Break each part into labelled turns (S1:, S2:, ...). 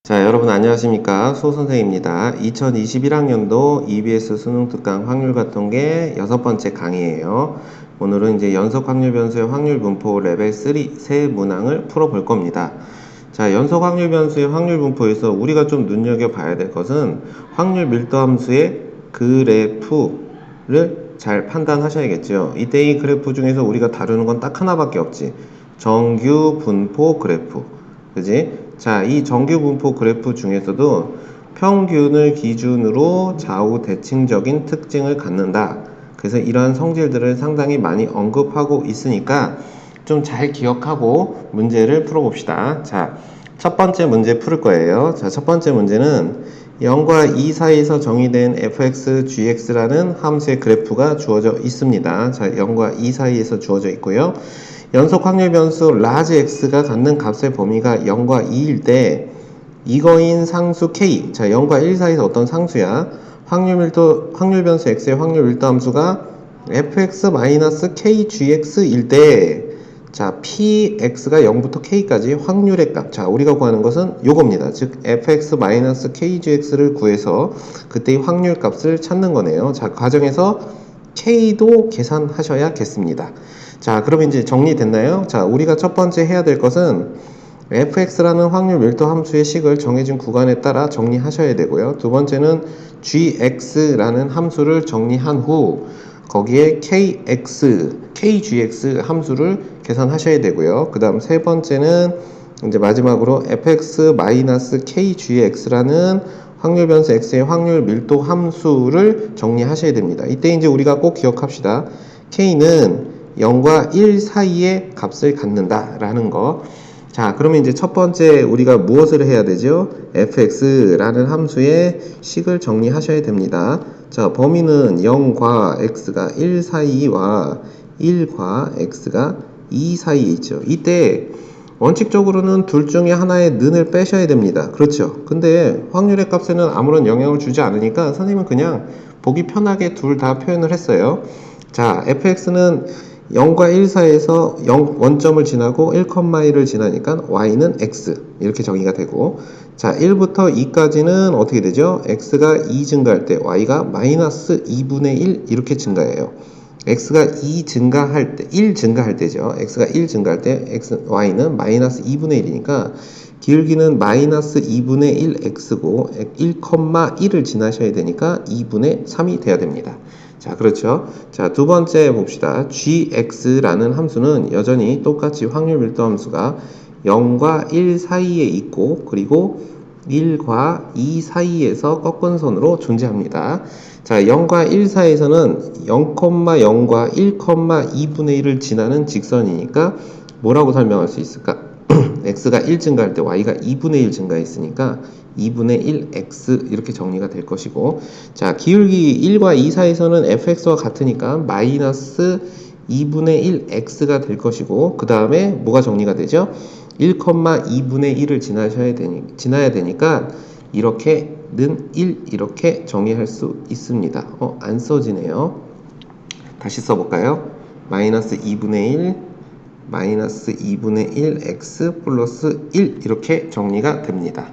S1: 자, 여러분 안녕하십니까? 수호선생입니다. 2021학년도 EBS 수능 특강 확률과 통계 6번째 강의예요. 오늘은 이제 연속 확률 변수의 확률 분포 레벨 3 세 문항을 풀어볼 겁니다. 자, 연속 확률 변수의 확률 분포에서 우리가 좀 눈여겨봐야 될 것은 확률 밀도 함수의 그래프를 잘 판단하셔야겠죠. 이때 이 그래프 중에서 우리가 다루는 건 딱 하나밖에 없지. 정규 분포 그래프. 그지? 자, 이 정규 분포 그래프 중에서도 평균을 기준으로 좌우 대칭적인 특징을 갖는다. 그래서 이러한 성질들을 상당히 많이 언급하고 있으니까 좀 잘 기억하고 문제를 풀어봅시다. 자, 첫 번째 문제 풀 거예요. 자, 첫 번째 문제는 0과 2 사이에서 정의된 fx, gx라는 함수의 그래프가 주어져 있습니다. 자, 0과 2 사이에서 주어져 있고요. 연속 확률 변수 라지 x가 갖는 값의 범위가 0과 2일 때 이거인 상수 k, 자 0과 1 사이에서 어떤 상수야? 확률 변수 x의 확률 밀도 함수가 fx-kgx일 때, 자 px가 0부터 k까지 확률의 값, 자 우리가 구하는 것은 요겁니다. 즉 fx-kgx를 구해서 그때의 확률 값을 찾는 거네요. 자 과정에서 k도 계산하셔야겠습니다. 자, 그럼 이제 정리됐나요? 자, 우리가 첫 번째 해야 될 것은 fx라는 확률 밀도 함수의 식을 정해진 구간에 따라 정리하셔야 되고요. 두 번째는 gx라는 함수를 정리한 후 거기에 kgx 함수를 계산하셔야 되고요. 그 다음 세 번째는 이제 마지막으로 fx-kgx라는 확률 변수 x의 확률 밀도 함수를 정리하셔야 됩니다. 이때 이제 우리가 꼭 기억합시다. k는 0과 1 사이의 값을 갖는다 라는 거. 자, 그러면 이제 첫 번째 우리가 무엇을 해야 되죠? fx라는 함수의 식을 정리하셔야 됩니다. 자, 범위는 0과 x가 1 사이와 1과 x가 2 사이에 있죠. 이때 원칙적으로는 둘 중에 하나의 는을 빼셔야 됩니다. 그렇죠. 근데 확률의 값에는 아무런 영향을 주지 않으니까 선생님은 그냥 보기 편하게 둘 다 표현을 했어요. 자, fx는 0과 1 사이에서 1점을 지나고 1,1을 지나니까 y는 x 이렇게 정의가 되고, 자 1부터 2까지는 어떻게 되죠? x가 2 증가할 때 y가 마이너스 2분의 1 이렇게 증가해요. x가 2 증가할 때 1 증가할 때죠. x가 1 증가할 때 y는 마이너스 2분의 1이니까 기울기는 마이너스 2분의 1x고 1,1을 지나셔야 되니까 2분의 3이 돼야 됩니다. 자, 그렇죠. 자, 두 번째 봅시다. gx라는 함수는 여전히 똑같이 확률 밀도 함수가 0과 1 사이에 있고 그리고 1과 2 사이에서 꺾은 선으로 존재합니다. 자, 0과 1 사이에서는 0,0과 1,2분의 1을 지나는 직선이니까 뭐라고 설명할 수 있을까? x가 1 증가할 때 y가 2분의 1 증가했으니까 2분의 1x 이렇게 정리가 될 것이고, 자 기울기 1과 2 사이에서는 fx와 같으니까 마이너스 2분의 1x가 될 것이고, 그 다음에 뭐가 정리가 되죠? 1,2분의 1을 지나야 되니까 이렇게는 1 이렇게 정의할 수 있습니다. 안 써지네요. 다시 써볼까요? 마이너스 2분의 1 마이너스 2분의 1 x 플러스 1 이렇게 정리가 됩니다.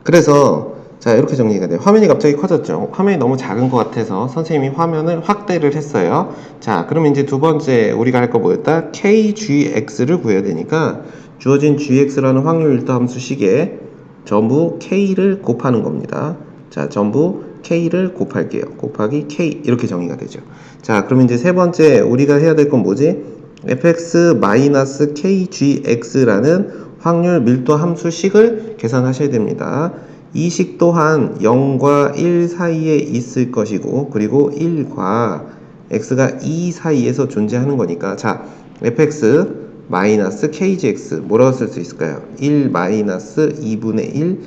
S1: 그래서 자 이렇게 정리가 돼요. 화면이 갑자기 커졌죠. 화면이 너무 작은 것 같아서 선생님이 화면을 확대를 했어요. 자 그럼 이제 두 번째 우리가 할 거 뭐였다? kgx를 구해야 되니까 주어진 gx라는 확률 밀도 함수 식에 전부 k를 곱하는 겁니다. 자 전부 k를 곱할게요. 곱하기 k 이렇게 정의가 되죠. 자 그럼 이제 세 번째 우리가 해야 될 건 뭐지? fx-kgx라는 확률 밀도 함수 식을 계산하셔야 됩니다. 이 식 또한 0과 1 사이에 있을 것이고 그리고 1과 x가 2 사이에서 존재하는 거니까, 자 fx-kgx 뭐라고 쓸 수 있을까요? 1-2분의 1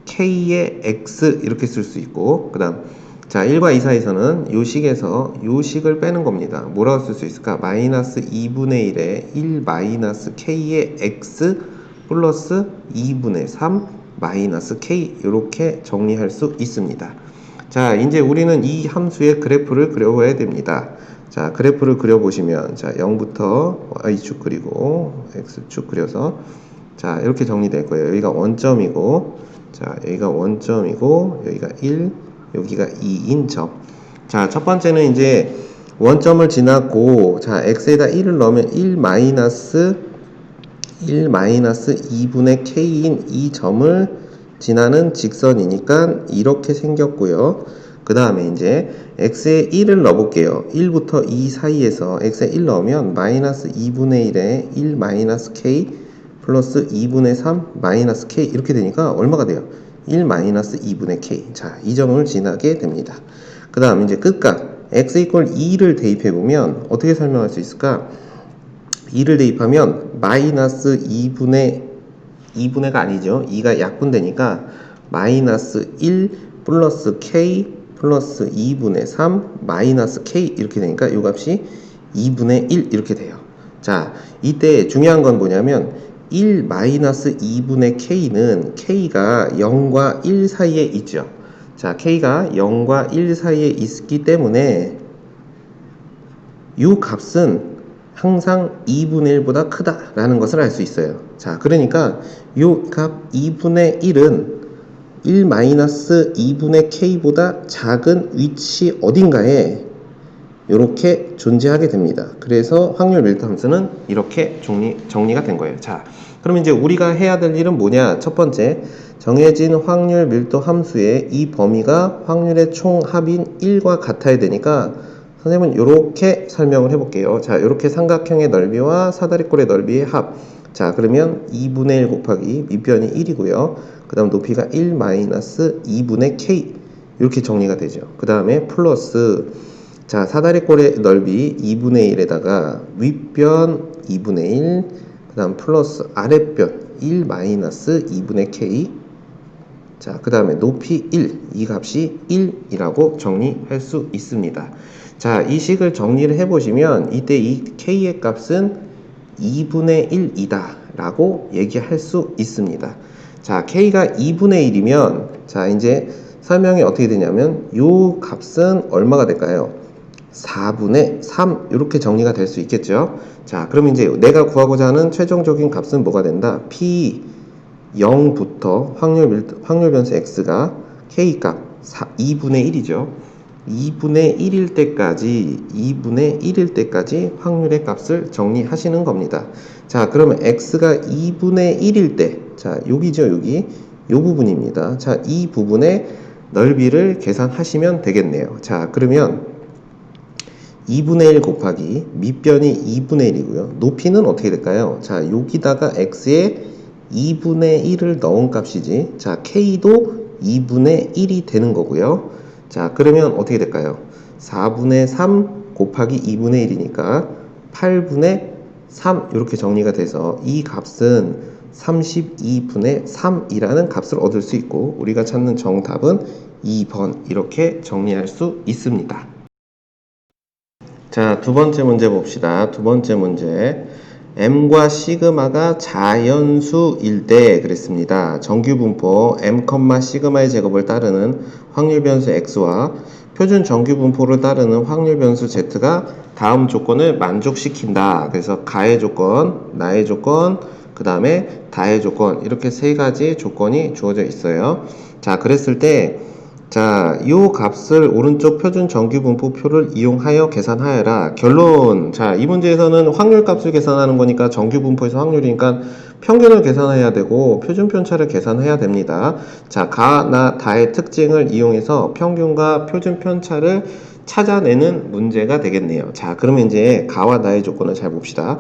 S1: k의 x 이렇게 쓸 수 있고, 그 다음 자 1과 2 사이에서는 요 식에서 요 식을 빼는 겁니다. 뭐라고 쓸 수 있을까? 마이너스 2분의 1에 1 마이너스 k의 x 플러스 2분의 3 마이너스 k 이렇게 정리할 수 있습니다. 자 이제 우리는 이 함수의 그래프를 그려봐야 됩니다. 자 그래프를 그려보시면 자 0부터 y축 그리고 x축 그려서 자, 이렇게 정리될 거예요. 여기가 원점이고, 자, 여기가 원점이고, 여기가 1, 여기가 2인 점. 자, 첫 번째는 이제 원점을 지났고, 자, x에다 1을 넣으면 1 마이너스 2분의 k인 이 점을 지나는 직선이니까 이렇게 생겼고요. 그 다음에 이제 x에 1을 넣어볼게요. 1부터 2 사이에서 x에 1 넣으면 마이너스 2분의 1에 1 마이너스 k 플러스 2분의 3 마이너스 k 이렇게 되니까 얼마가 돼요? 1 마이너스 2분의 k. 자, 이 점을 지나게 됩니다. 그 다음 이제 끝각 x 이퀄 2를 대입해보면 어떻게 설명할 수 있을까? 2를 대입하면 마이너스 2분의가 아니죠. 2가 약분되니까 마이너스 1 플러스 k 플러스 2분의 3 마이너스 k 이렇게 되니까 이 값이 2분의 1 이렇게 돼요. 자, 이때 중요한 건 뭐냐면 1 마이너스 2분의 k는 k가 0과 1 사이에 있죠. 자, k가 0과 1 사이에 있기 때문에 이 값은 항상 2분의 1보다 크다라는 것을 알 수 있어요. 자, 그러니까 이 값 2분의 1은 1 마이너스 2분의 k보다 작은 위치 어딘가에 이렇게 존재하게 됩니다. 그래서 확률 밀도 함수는 이렇게 정리가 된 거예요. 자, 그럼 이제 우리가 해야 될 일은 뭐냐? 첫 번째, 정해진 확률 밀도 함수의 이 범위가 확률의 총 합인 1과 같아야 되니까 선생님은 이렇게 설명을 해볼게요. 자, 이렇게 삼각형의 넓이와 사다리꼴의 넓이의 합. 자, 그러면 2분의 1 곱하기 밑변이 1이고요. 그 다음 높이가 1 마이너스 2분의 k. 이렇게 정리가 되죠. 그 다음에 플러스, 자, 사다리꼴의 넓이 2분의 1에다가 윗변 2분의 1, 그 다음 플러스 아랫변 1 마이너스 2분의 k. 자, 그 다음에 높이 1, 이 값이 1이라고 정리할 수 있습니다. 자, 이 식을 정리를 해보시면 이때 이 k의 값은 2분의 1이다 라고 얘기할 수 있습니다. 자, k가 2분의 1이면 자, 이제 설명이 어떻게 되냐면 요 값은 얼마가 될까요? 4분의 3 이렇게 정리가 될 수 있겠죠. 자, 그럼 이제 내가 구하고자 하는 최종적인 값은 뭐가 된다? p 0부터 확률 변수 x가 k 값 2분의 1이죠. 2분의 1일 때까지 확률의 값을 정리하시는 겁니다. 자, 그러면 x가 2분의 1일 때, 자, 여기죠, 여기. 요 부분입니다. 자, 이 부분의 넓이를 계산하시면 되겠네요. 자, 그러면 2분의 1 곱하기 밑변이 2분의 1이고요. 높이는 어떻게 될까요? 자, 여기다가 x에 2분의 1을 넣은 값이지. 자, k도 2분의 1이 되는 거고요. 자, 그러면 어떻게 될까요? 4분의 3 곱하기 2분의 1이니까 8분의 3 이렇게 정리가 돼서 이 값은 32분의 3이라는 값을 얻을 수 있고 우리가 찾는 정답은 2번 이렇게 정리할 수 있습니다. 자, 두 번째 문제 봅시다. 두 번째 문제. m과 시그마가 자연수일 때 그랬습니다. 정규분포 m, 시그마의 제곱을 따르는 확률 변수 x와 표준 정규분포를 따르는 확률 변수 z가 다음 조건을 만족시킨다. 그래서 가의 조건, 나의 조건, 그 다음에 다의 조건 이렇게 세 가지 조건이 주어져 있어요. 자, 그랬을 때 자, 이 값을 오른쪽 표준 정규분포표를 이용하여 계산하여라. 결론. 자, 이 문제에서는 확률 값을 계산하는 거니까 정규분포에서 확률이니까 평균을 계산해야 되고 표준 편차를 계산해야 됩니다. 자, 가, 나, 다의 특징을 이용해서 평균과 표준 편차를 찾아내는 문제가 되겠네요. 자, 그러면 이제 가와 나의 조건을 잘 봅시다.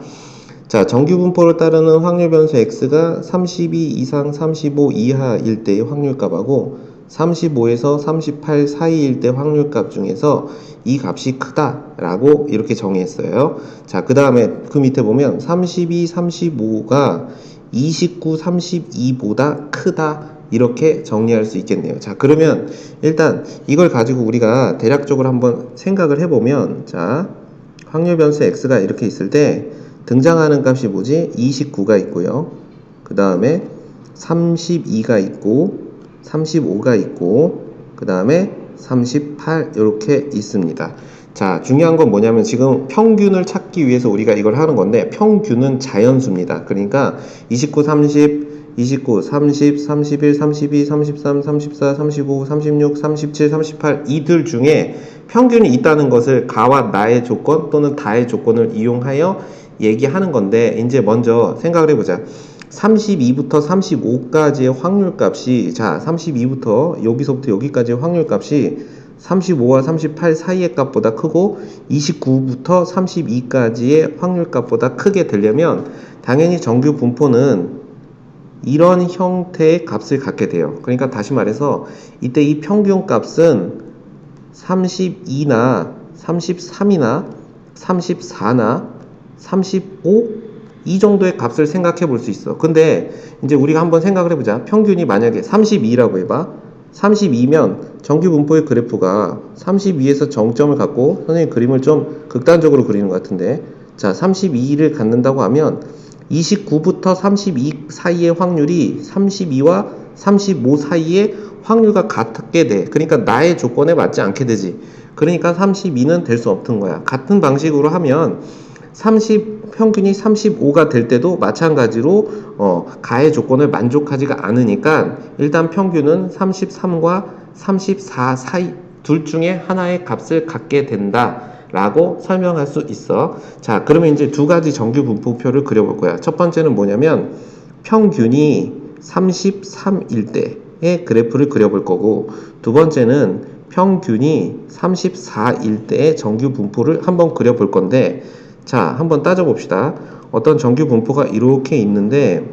S1: 자, 정규분포를 따르는 확률 변수 x가 32 이상 35 이하일 때의 확률값하고 35에서 38 사이일 때 확률값 중에서 이 값이 크다라고 이렇게 정의했어요. 자, 그 다음에 그 밑에 보면 32, 35가 29, 32보다 크다 이렇게 정리할 수 있겠네요. 자, 그러면 일단 이걸 가지고 우리가 대략적으로 한번 생각을 해보면 자, 확률 변수 x가 이렇게 있을 때 등장하는 값이 뭐지? 29가 있고요. 그 다음에 32가 있고 35가 있고 그 다음에 38 이렇게 있습니다. 자, 중요한 건 뭐냐면 지금 평균을 찾기 위해서 우리가 이걸 하는 건데 평균은 자연수입니다. 그러니까 29, 30, 29, 30, 31, 32, 33, 34, 35, 36, 37, 38 이들 중에 평균이 있다는 것을 가와 나의 조건 또는 다의 조건을 이용하여 얘기하는 건데 이제 먼저 생각을 해보자. 32부터 35까지의 확률값이 자 32부터 여기서부터 여기까지의 확률값이 35와 38 사이의 값보다 크고 29부터 32까지의 확률값보다 크게 되려면 당연히 정규 분포는 이런 형태의 값을 갖게 돼요. 그러니까 다시 말해서 이때 이 평균 값은 32나 33이나 34나 35 이 정도의 값을 생각해 볼 수 있어. 근데 이제 우리가 한번 생각을 해보자. 평균이 만약에 32라고 해봐. 32면 정규 분포의 그래프가 32에서 정점을 갖고 선생님 그림을 좀 극단적으로 그리는 것 같은데 자 32를 갖는다고 하면 29부터 32 사이의 확률이 32와 35 사이의 확률과 같게 돼. 그러니까 나의 조건에 맞지 않게 되지. 그러니까 32는 될 수 없는 거야. 같은 방식으로 하면 30 평균이 35가 될 때도 마찬가지로 가의 조건을 만족하지가 않으니까 일단 평균은 33과 34 사이 둘 중에 하나의 값을 갖게 된다 라고 설명할 수 있어. 자, 그러면 이제 두 가지 정규 분포표를 그려볼 거야. 첫 번째는 뭐냐면 평균이 33일 때의 그래프를 그려볼 거고 두 번째는 평균이 34일 때의 정규 분포를 한번 그려볼 건데 자, 한번 따져봅시다. 어떤 정규 분포가 이렇게 있는데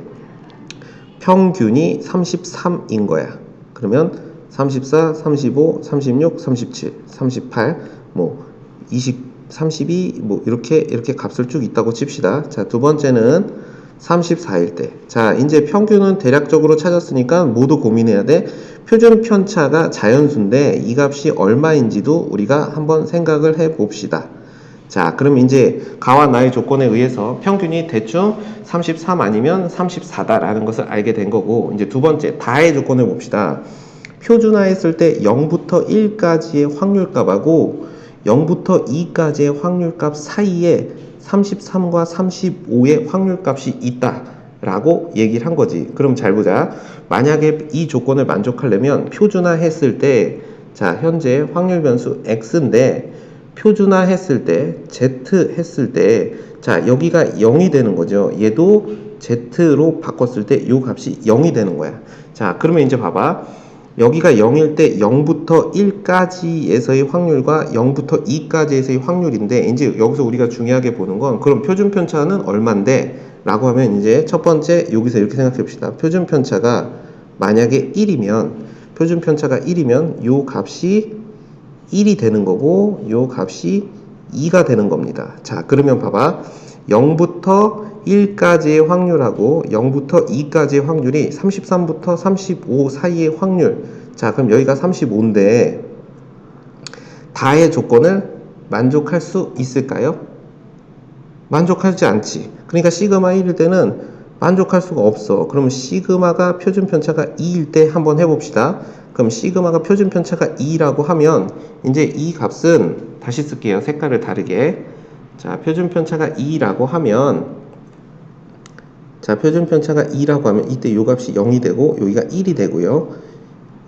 S1: 평균이 33인 거야. 그러면 34, 35, 36, 37, 38, 뭐 20, 32, 뭐 이렇게 값을 쭉 있다고 칩시다. 자, 두 번째는 34일 때. 자, 이제 평균은 대략적으로 찾았으니까 모두 고민해야 돼. 표준 편차가 자연수인데 이 값이 얼마인지도 우리가 한번 생각을 해 봅시다. 자, 그럼 이제 가와 나의 조건에 의해서 평균이 대충 33 아니면 34다라는 것을 알게 된 거고 이제 두 번째 다의 조건을 봅시다. 표준화했을 때 0부터 1까지의 확률값하고 0부터 2까지의 확률값 사이에 33과 35의 확률값이 있다 라고 얘기를 한 거지. 그럼 잘 보자. 만약에 이 조건을 만족하려면 표준화했을 때 자, 현재 확률 변수 x인데 표준화 했을 때 z 했을 때 자 여기가 0이 되는 거죠. 얘도 z로 바꿨을 때 이 값이 0이 되는 거야. 자 그러면 이제 봐봐. 여기가 0일 때 0부터 1까지에서의 확률과 0부터 2까지에서의 확률인데 이제 여기서 우리가 중요하게 보는 건 그럼 표준 편차는 얼만데? 라고 하면 이제 첫 번째 여기서 이렇게 생각해 봅시다. 표준 편차가 만약에 1이면 표준 편차가 1이면 요 값이 1이 되는 거고 요 값이 2가 되는 겁니다. 자 그러면 봐봐 0부터 1까지의 확률하고 0부터 2까지의 확률이 33부터 35 사이의 확률 자 그럼 여기가 35인데 다의 조건을 만족할 수 있을까요? 만족하지 않지. 그러니까 시그마 1일 때는 만족할 수가 없어. 그럼 시그마가 표준 편차가 2일 때 한번 해봅시다. 그럼 시그마가 표준 편차가 2라고 하면 이제 이 값은 다시 쓸게요. 색깔을 다르게. 자, 표준 편차가 2라고 하면 자, 표준 편차가 2라고 하면 이때 요 값이 0이 되고 여기가 1이 되고요.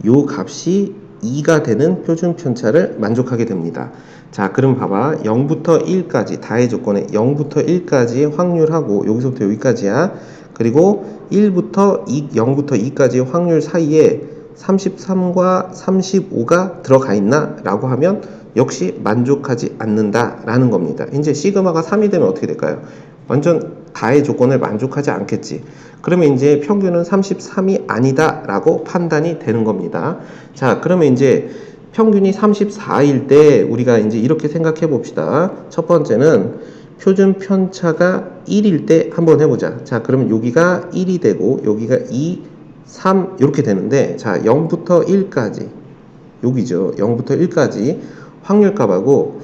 S1: 요 값이 2가 되는 표준 편차를 만족하게 됩니다. 자, 그럼 봐봐. 0부터 1까지 다의 조건에 0부터 1까지의 확률하고 여기서부터 여기까지야. 그리고 1부터 2, 0부터 2까지의 확률 사이에 33과 35가 들어가 있나? 라고 하면 역시 만족하지 않는다 라는 겁니다. 이제 시그마가 3이 되면 어떻게 될까요? 완전 다의 조건을 만족하지 않겠지. 그러면 이제 평균은 33이 아니다 라고 판단이 되는 겁니다. 자, 그러면 이제 평균이 34일 때 우리가 이제 이렇게 생각해 봅시다. 첫 번째는 표준 편차가 1일 때 한번 해보자. 자, 그러면 여기가 1이 되고 여기가 2, 3 이렇게 되는데 자 0부터 1까지 여기죠. 0부터 1까지 확률값하고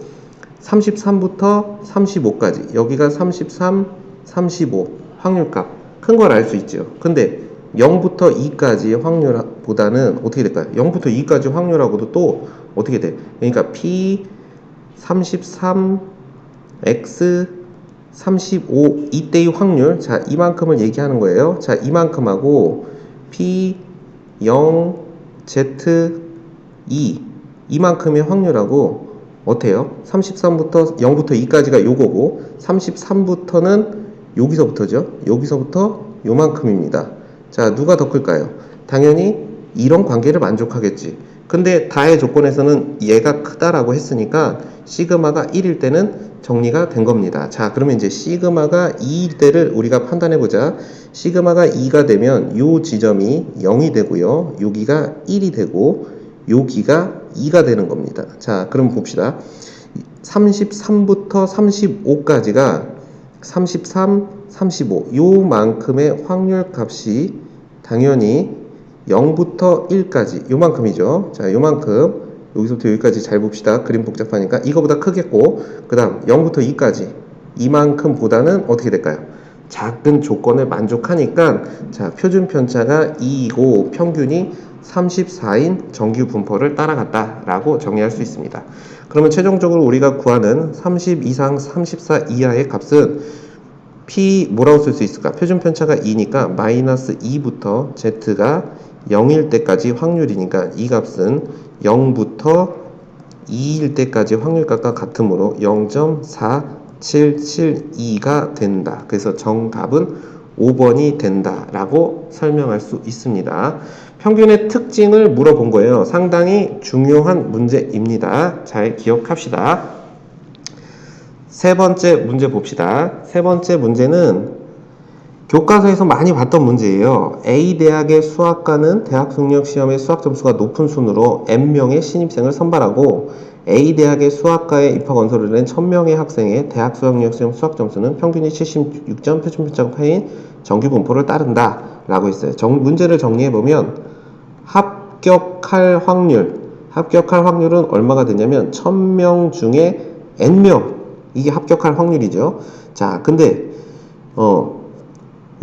S1: 33부터 35까지 여기가 33, 35 확률값 큰 걸 알 수 있죠. 근데 0부터 2까지의 확률보다는 어떻게 될까요? 0부터 2까지 확률하고도 또 어떻게 돼? 그러니까 P 33, x, 35 이때의 확률, 자 이만큼을 얘기하는 거예요. 자 이만큼하고 p, 0, z, 2 이만큼의 확률하고 어때요? 33부터 0부터 2까지가 요거고 33부터는 여기서부터죠. 여기서부터 요만큼입니다. 자 누가 더 클까요? 당연히 이런 관계를 만족하겠지. 근데 다의 조건에서는 얘가 크다라고 했으니까 시그마가 1일 때는 정리가 된 겁니다. 자 그러면 이제 시그마가 2일 때를 우리가 판단해 보자. 시그마가 2가 되면 요 지점이 0이 되고요. 여기가 1이 되고 여기가 2가 되는 겁니다. 자 그럼 봅시다. 33부터 35까지가 33, 35 요만큼의 확률 값이 당연히 0부터 1까지 요만큼이죠. 자 요만큼 여기서부터 여기까지 잘 봅시다. 그림 복잡하니까 이거보다 크겠고 그 다음 0부터 2까지 이만큼 보다는 어떻게 될까요? 작은 조건을 만족하니까 자 표준 편차가 2이고 평균이 34인 정규 분포를 따라갔다 라고 정리할 수 있습니다. 그러면 최종적으로 우리가 구하는 30 이상 34 이하의 값은 P 뭐라고 쓸 수 있을까? 표준 편차가 2니까 마이너스 2부터 Z가 0일 때까지 확률이니까 이 값은 0부터 2일 때까지 확률값과 같으므로 0.4772가 된다. 그래서 정답은 5번이 된다 라고 설명할 수 있습니다. 평균의 특징을 물어본 거예요. 상당히 중요한 문제입니다. 잘 기억합시다. 세 번째 문제 봅시다. 세 번째 문제는 교과서에서 많이 봤던 문제예요. A대학의 수학과는 대학 속력시험의 수학 점수가 높은 순으로 N명의 신입생을 선발하고 A대학의 수학과에 입학 원서를 낸 1000명의 학생의 대학 수학력시험 수학 점수는 평균이 76점, 표준편차가 8인 정규 분포를 따른다 라고 했어요. 문제를 정리해보면 합격할 확률은 얼마가 되냐면 1000명 중에 N명 이게 합격할 확률이죠. 자 근데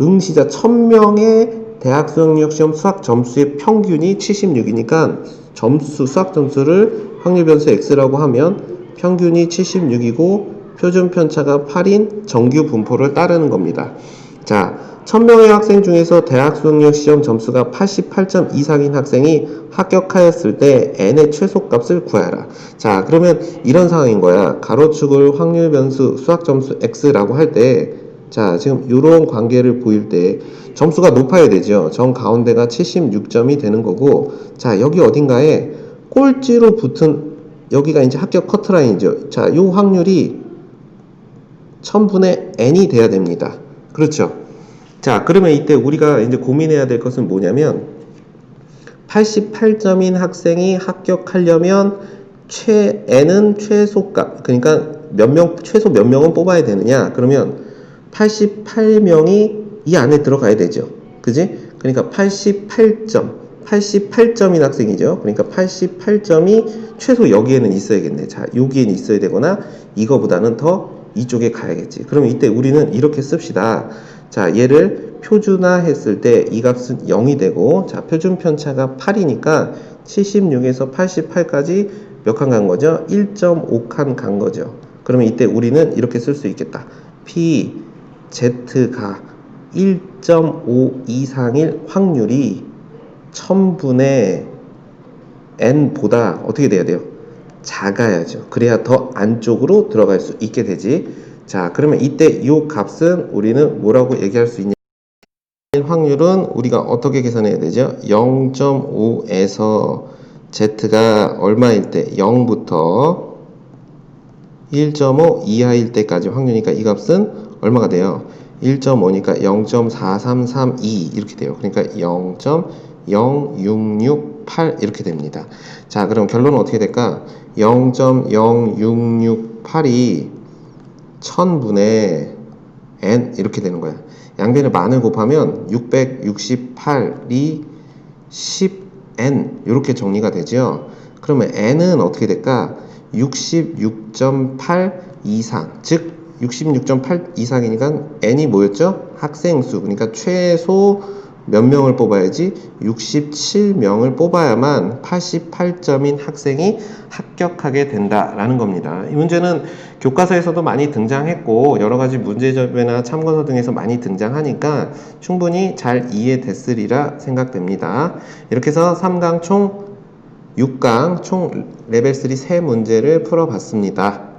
S1: 응시자 1000명의 대학 수학력시험 수학 점수의 평균이 76이니까 수학 점수를 확률 변수 x라고 하면 평균이 76이고 표준 편차가 8인 정규 분포를 따르는 겁니다. 자, 1000명의 학생 중에서 대학 수학력시험 점수가 88점 이상인 학생이 합격하였을 때 n의 최소값을 구하라. 자, 그러면 이런 상황인 거야. 가로축을 확률 변수 수학 점수 x라고 할 때 자, 지금 이런 관계를 보일 때 점수가 높아야 되죠. 정 가운데가 76점이 되는 거고, 자, 여기 어딘가에 꼴찌로 붙은 여기가 이제 합격 커트라인이죠. 자, 요 확률이 1000분의 n이 돼야 됩니다. 그렇죠. 자, 그러면 이때 우리가 이제 고민해야 될 것은 뭐냐면 88점인 학생이 합격하려면 n은 최소값, 그러니까 최소 몇 명은 뽑아야 되느냐? 그러면 88명이 이 안에 들어가야 되죠. 그지? 그러니까 88점인 학생이죠. 그러니까 88점이 최소 여기에는 있어야겠네. 자, 여기에는 있어야 되거나 이거보다는 더 이쪽에 가야겠지. 그러면 이때 우리는 이렇게 씁시다. 자, 얘를 표준화 했을 때 이 값은 0이 되고, 자, 표준 편차가 8이니까 76에서 88까지 몇 칸 간 거죠? 1.5칸 간 거죠. 그러면 이때 우리는 이렇게 쓸 수 있겠다. P, Z가 1.5 이상일 확률이 1000분의 N보다 어떻게 돼야 돼요? 작아야죠. 그래야 더 안쪽으로 들어갈 수 있게 되지. 자, 그러면 이때 이 값은 우리는 뭐라고 얘기할 수 있냐? 확률은 우리가 어떻게 계산해야 되죠? 0.5에서 Z가 얼마일 때? 0부터 1.5 이하일 때까지 확률이니까 이 값은 얼마가 돼요? 1.5니까 0.4332 이렇게 돼요. 그러니까 0.0668 이렇게 됩니다. 자, 그럼 결론은 어떻게 될까? 0.0668이 1000분의 n 이렇게 되는 거야. 양변의 만을 곱하면 668이 10n 이렇게 정리가 되죠. 그러면 n은 어떻게 될까? 66.8 이상, 즉 66.8 이상이니까 n이 뭐였죠? 학생 수, 그러니까 최소 몇 명을 뽑아야지? 67명을 뽑아야만 88점인 학생이 합격하게 된다라는 겁니다. 이 문제는 교과서에서도 많이 등장했고 여러 가지 문제집이나 참고서 등에서 많이 등장하니까 충분히 잘 이해됐으리라 생각됩니다. 이렇게 해서 3강 총 6강 총 레벨 3 3문제를 풀어봤습니다.